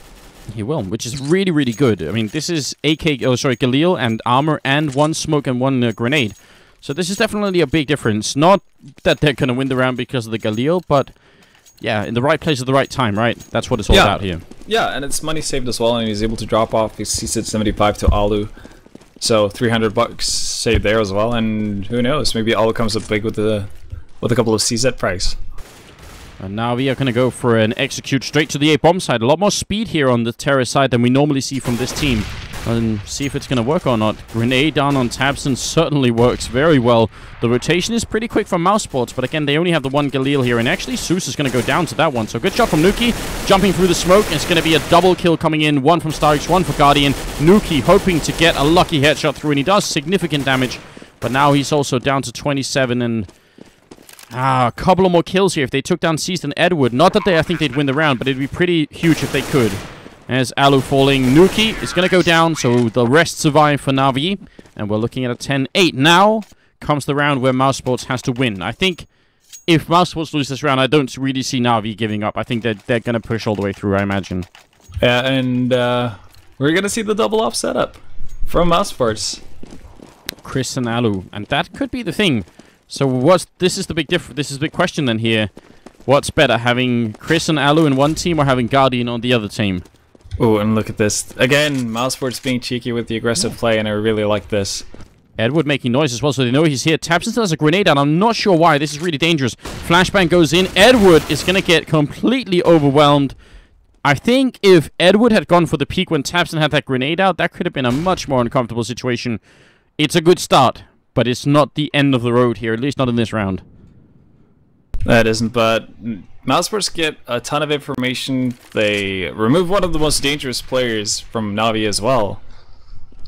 He will, which is really, really good. I mean, this is Galil and armor and 1 smoke and 1 grenade. So this is definitely a big difference. Not that they're going to win the round because of the Galil, but yeah, in the right place at the right time, right? That's what it's all about here. Yeah, and it's money saved as well, and he's able to drop off his CSID 75 to Alu. So $300 saved there as well, and who knows, maybe Alu comes up big with a couple of CZ price. And now we are going to go for an execute straight to the A-bomb side. A lot more speed here on the terrorist side than we normally see from this team. And see if it's going to work or not. Grenade down on Tabson certainly works very well. The rotation is pretty quick from mousesports, but again, they only have the one Galil here. And actually, Zeus is going to go down to that one. So good shot from Nuki, jumping through the smoke. It's going to be a double kill coming in. One from Starseries, one for Guardian. Nuki hoping to get a lucky headshot through, and he does significant damage. But now he's also down to 27, and a couple of more kills here if they took down Seized and Edward. Not that I think they'd win the round, but it'd be pretty huge if they could. As Alu falling, Nuki is going to go down, so the rest survive for Na'Vi. And we're looking at a 10-8. Now comes the round where mousesports has to win. I think if mousesports lose this round, I don't really see Na'Vi giving up. I think they're going to push all the way through, I imagine. Yeah, and we're going to see the double-off setup from mousesports. Chris and Alu. And that could be the thing. So this is the big question then here. What's better, having Chris and Alu in one team or having Guardian on the other team? Oh, and look at this. Again, mousesports being cheeky with the aggressive play, and I really like this. Edward making noise as well, so they know he's here. Tabson still has a grenade out. I'm not sure why. This is really dangerous. Flashbang goes in. Edward is going to get completely overwhelmed. I think if Edward had gone for the peak when Tabson had that grenade out, that could have been a much more uncomfortable situation. It's a good start, but it's not the end of the road here, at least not in this round. That isn't, but mousesports get a ton of information. They remove one of the most dangerous players from Na'Vi as well.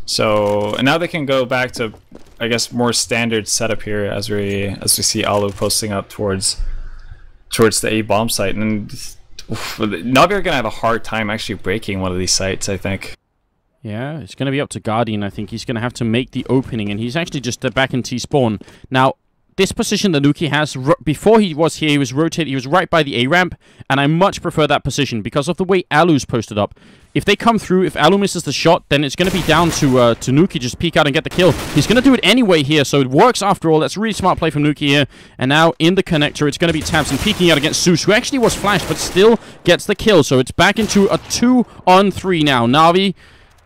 So, and now they can go back to, I guess, more standard setup here as we see Alu posting up towards the A-bomb site. And Na'Vi are going to have a hard time actually breaking one of these sites, I think. Yeah, it's going to be up to Guardian. I think he's going to have to make the opening, and he's actually just back in T-spawn. Now, this position that Nuki has, before he was here, he was rotated, he was right by the A-ramp, and I much prefer that position because of the way Alu's posted up. If they come through, if Alu misses the shot, then it's going to be down to Nuki just peek out and get the kill. He's going to do it anyway here, so it works after all. That's a really smart play from Nuki here. And now in the connector, it's going to be Tabson peeking out against Zeus, who actually was flashed, but still gets the kill. So it's back into a 2-on-3 now. Na'Vi,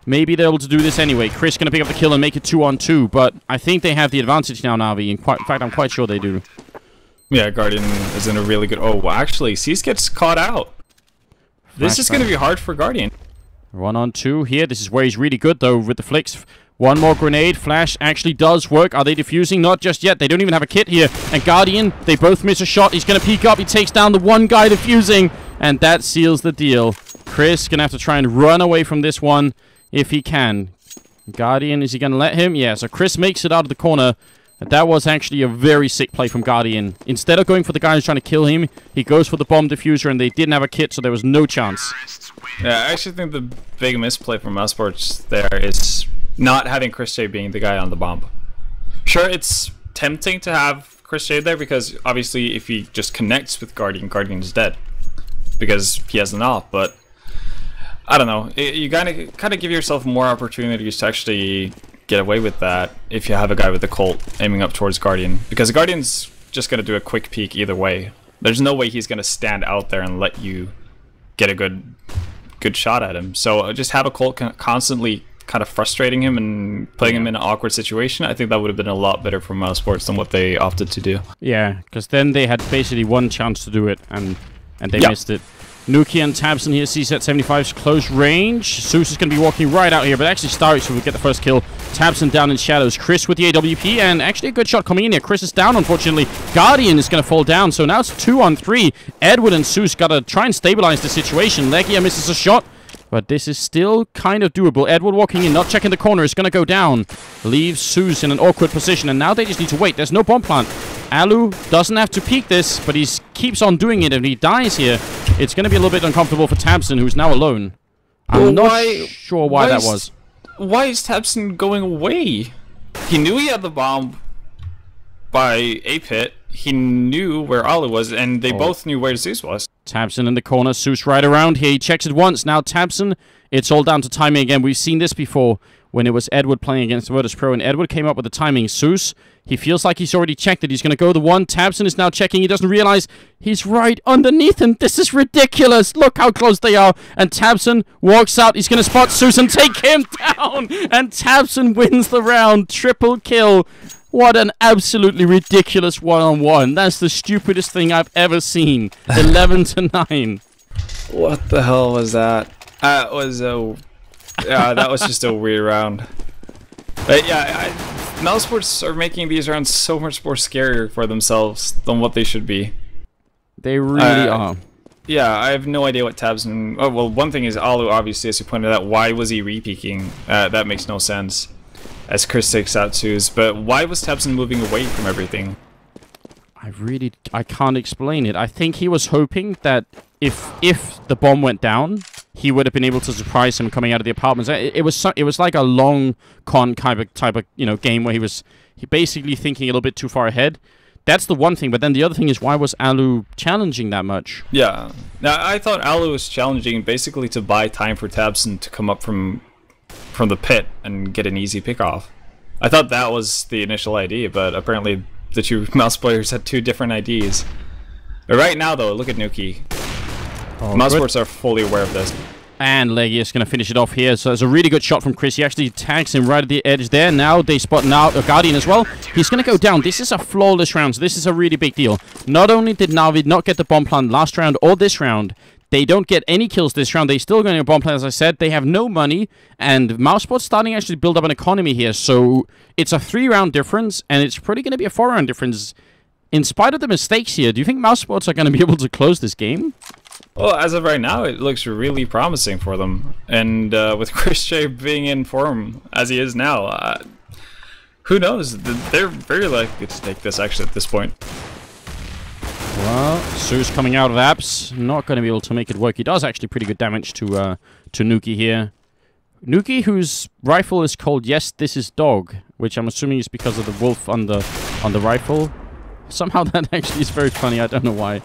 maybe they're able to do this anyway. Chris going to pick up the kill and make it 2-on-2, but I think they have the advantage now, Na'Vi. In fact, I'm quite sure they do. Yeah, Guardian is in a really good... Oh, actually, Cease gets caught out. This is going to be hard for Guardian. 1-on-2 here. This is where he's really good, though, with the flicks. One more grenade. Flash actually does work. Are they defusing? Not just yet. They don't even have a kit here. And Guardian, they both miss a shot. He's going to peek up. He takes down the one guy defusing, and that seals the deal. Chris going to have to try and run away from this one if he can. Guardian, is he going to let him? Yeah, so Chris makes it out of the corner. That was actually a very sick play from Guardian. Instead of going for the guy who's trying to kill him, he goes for the bomb diffuser, and they didn't have a kit, so there was no chance. Yeah, I actually think the big misplay from mousesports there is not having Chris J being the guy on the bomb. Sure, it's tempting to have Chris J there, because obviously if he just connects with Guardian, Guardian's dead. Because he has an off, but I don't know. You gotta kind of give yourself more opportunities to actually get away with that if you have a guy with a Colt aiming up towards Guardian, because Guardian's just gonna do a quick peek either way. There's no way he's gonna stand out there and let you get a good shot at him. So just have a Colt constantly kind of frustrating him and putting him in an awkward situation. I think that would have been a lot better for mousesports than what they opted to do. Yeah, because then they had basically one chance to do it, and they missed it. Nuki and Tabson here, CZ 75's close range. Zeus is going to be walking right out here, but actually Starseries will get the first kill. Tabson down in shadows. Chris with the AWP, and actually a good shot coming in here. Chris is down, unfortunately. Guardian is going to fall down, so now it's 2-on-3. Edward and Zeus got to try and stabilize the situation. Legia misses a shot, but this is still kind of doable. Edward walking in, not checking the corner, is going to go down. Leaves Zeus in an awkward position, and now they just need to wait. There's no bomb plant. Alu doesn't have to peek this, but he keeps on doing it, and he dies here. It's going to be a little bit uncomfortable for Tabson, who's now alone. I'm not sure why that was. Why is Tabson going away? He knew he had the bomb by a pit. He knew where Alu was, and they both knew where Zeus was. Tabson in the corner, Zeus right around here. He checks it once. Now Tabson, it's all down to timing again. We've seen this before when it was Edward playing against Virtus Pro, and Edward came up with the timing. Zeus, he feels like he's already checked it. He's going to go the one. Tabson is now checking. He doesn't realize he's right underneath him. This is ridiculous. Look how close they are. And Tabson walks out. He's going to spot Zeus and take him down. And Tabson wins the round. Triple kill. What an absolutely ridiculous one-on-one. That's the stupidest thing I've ever seen. 11-9. What the hell was that? That was just a weird round. But yeah, mousesports are making these rounds so much more scarier for themselves than what they should be. They really are. Yeah, I have no idea what tabseN... Oh, well, one thing is Alu, obviously, as you pointed out, why was he re-peeking? That makes no sense. As Chris takes out Suze, but why was tabseN moving away from everything? I can't explain it. I think he was hoping that if the bomb went down, he would have been able to surprise him coming out of the apartments. It was like a long con type of game where he basically thinking a little bit too far ahead. That's the one thing, but then the other thing is, why was Alu challenging that much? Yeah. Now, I thought Alu was challenging basically to buy time for tabseN to come up from the pit and get an easy pick off. I thought that was the initial idea, but apparently the two mouse players had two different IDs. But right now, though, look at Nuki. Mousesports are fully aware of this. And Legius going to finish it off here. So it's a really good shot from Chris. He actually tags him right at the edge there. Now they spot a Guardian as well. He's going to go down. This is a flawless round. So this is a really big deal. Not only did Na'Vi not get the bomb plant last round or this round, they don't get any kills this round. They still going to bomb plant, as I said. They have no money. And mousesports starting to actually build up an economy here. So it's a 3-round difference. And it's probably going to be a 4-round difference. In spite of the mistakes here, do you think mousesports are going to be able to close this game? Well, as of right now, it looks really promising for them. And with Chris J being in form as he is now, who knows? They're very likely to take this actually at this point. Well, Suze coming out of apps, not going to be able to make it work. He does actually pretty good damage to Nuki here. Nuki, whose rifle is called Yes, This Is Dog, which I'm assuming is because of the wolf on the rifle. Somehow that actually is very funny. I don't know why.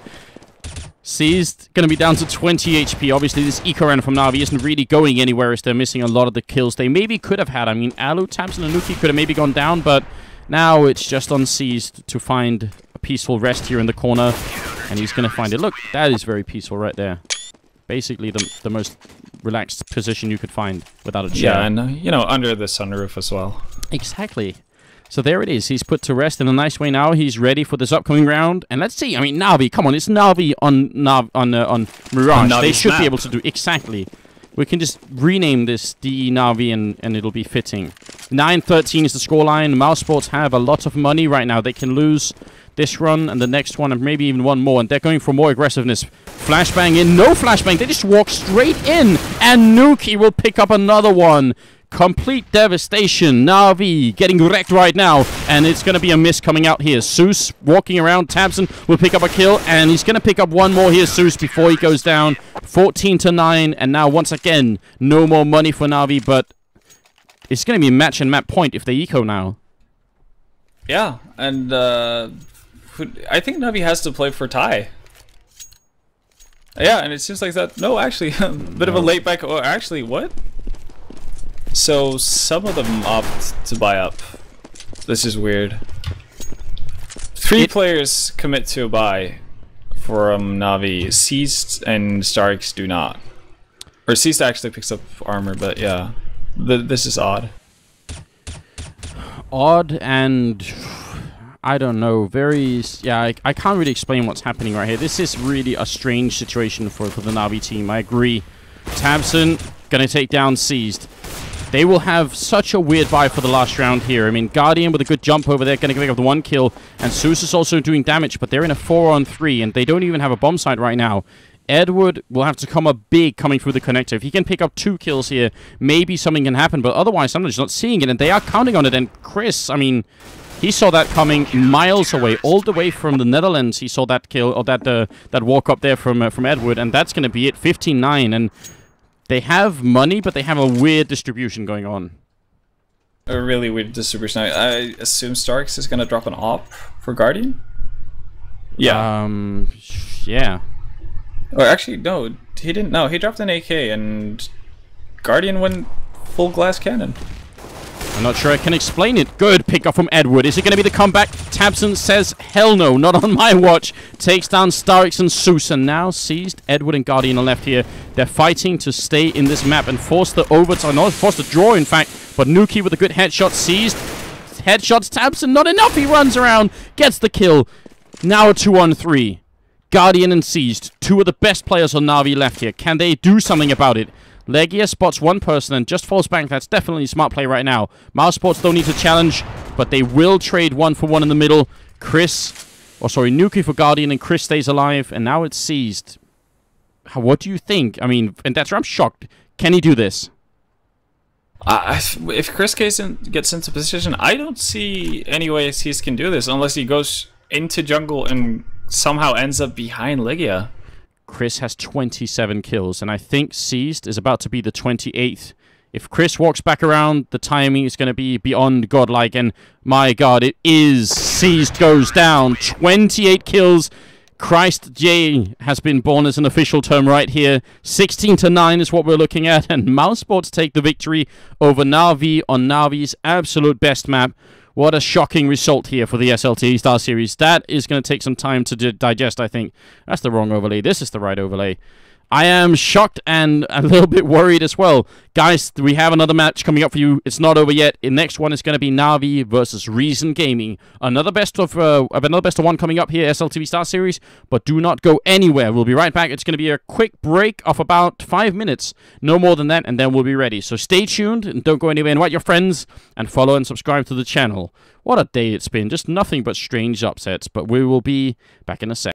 Seized, going to be down to 20 HP. Obviously, this eco-round from Na'Vi isn't really going anywhere as they're missing a lot of the kills they maybe could have had. I mean, Alu, tabseN, and Nuki could have maybe gone down, but now it's just on Seized to find a peaceful rest here in the corner, and he's going to find it. Look, that is very peaceful right there. Basically, the most relaxed position you could find without a chair. Yeah, and, under the sunroof as well. Exactly. So there it is. He's put to rest in a nice way now. He's ready for this upcoming round. And let's see. I mean, Na'Vi, come on. It's Na'Vi on Mirage. They should be able to do... Exactly. We can just rename this DE Na'Vi and it'll be fitting. 9-13 is the scoreline. mousesports have a lot of money right now. They can lose this run and the next one and maybe even one more. And they're going for more aggressiveness. Flashbang in. No flashbang. They just walk straight in. And Nuki will pick up another one. Complete devastation. Na'Vi getting wrecked right now. And it's going to be a miss coming out here. Zeus walking around. tabseN will pick up a kill. And he's going to pick up one more here, Zeus, before he goes down. 14-9. And now, once again, no more money for Na'Vi. But it's going to be match and map point if they eco now. Yeah. And I think Na'Vi has to play for tie. Yeah, and it seems like that. No, actually, a bit of a late back. Oh, actually, what? So some of them opt to buy up. This is weird. 3 players commit to a buy for Na'Vi. Seized and Starks do not. Or Seized actually picks up armor, but yeah. This is odd. Odd and... I don't know. Very... Yeah, I can't really explain what's happening right here. This is really a strange situation for the Na'Vi team. I agree. tabseN gonna take down Seized. They will have such a weird vibe for the last round here. I mean, Guardian with a good jump over there, going to pick up the 1 kill. And Zeus is also doing damage, but they're in a 4-on-3, and they don't even have a bomb site right now. Edward will have to come up big coming through the connector. If he can pick up 2 kills here, maybe something can happen, but otherwise, I'm just not seeing it, and they are counting on it. And Chris, I mean, he saw that coming miles away, all the way from the Netherlands. He saw that kill, or that walk up there from Edward, and that's going to be it, 15-9, and... They have money, but they have a weird distribution going on. A really weird distribution. I assume Starks is going to drop an op for Guardian? Yeah. Yeah. Or actually, no, he didn't. No, he dropped an AK and Guardian went full glass cannon. I'm not sure I can explain it. Good pick up from Edward. Is it going to be the comeback? tabseN says, hell no, not on my watch. Takes down Starks and Zeus, and now Seized. Edward and Guardian are left here. They're fighting to stay in this map and force the overtime, not force the draw, in fact. But Nuki with a good headshot. Seized headshots. Tabson, not enough. He runs around, gets the kill. Now a 2-on-3. Guardian and Seized, two of the best players on Na'Vi left here. Can they do something about it? Legia spots one person and just falls back. That's definitely a smart play right now. mousesports don't need to challenge, but they will trade 1-for-1 in the middle. Nuki for Guardian, and Chris stays alive, and now it's Seized. What do you think? I mean, and that's where I'm shocked. Can he do this? If Chris gets into position, I don't see any way Seized can do this unless he goes into jungle and somehow ends up behind Legia. Chris has 27 kills, and I think Seized is about to be the 28th. If Chris walks back around, the timing is going to be beyond godlike, and my god, it is. Seized goes down. 28 kills. Christ J has been born as an official term right here. 16-9 is what we're looking at, and mousesports take the victory over Na'Vi on Na'Vi's absolute best map. What a shocking result here for the SLTV Starseries. That is going to take some time to digest, I think. That's the wrong overlay. This is the right overlay. I am shocked and a little bit worried as well. Guys, we have another match coming up for you. It's not over yet. The next one is going to be Na'Vi versus Reason Gaming. Another best of one coming up here, SLTV Starseries. But do not go anywhere. We'll be right back. It's going to be a quick break of about 5 minutes. No more than that, and then we'll be ready. So stay tuned and don't go anywhere. Invite your friends and follow and subscribe to the channel. What a day it's been. Just nothing but strange upsets. But we will be back in a sec.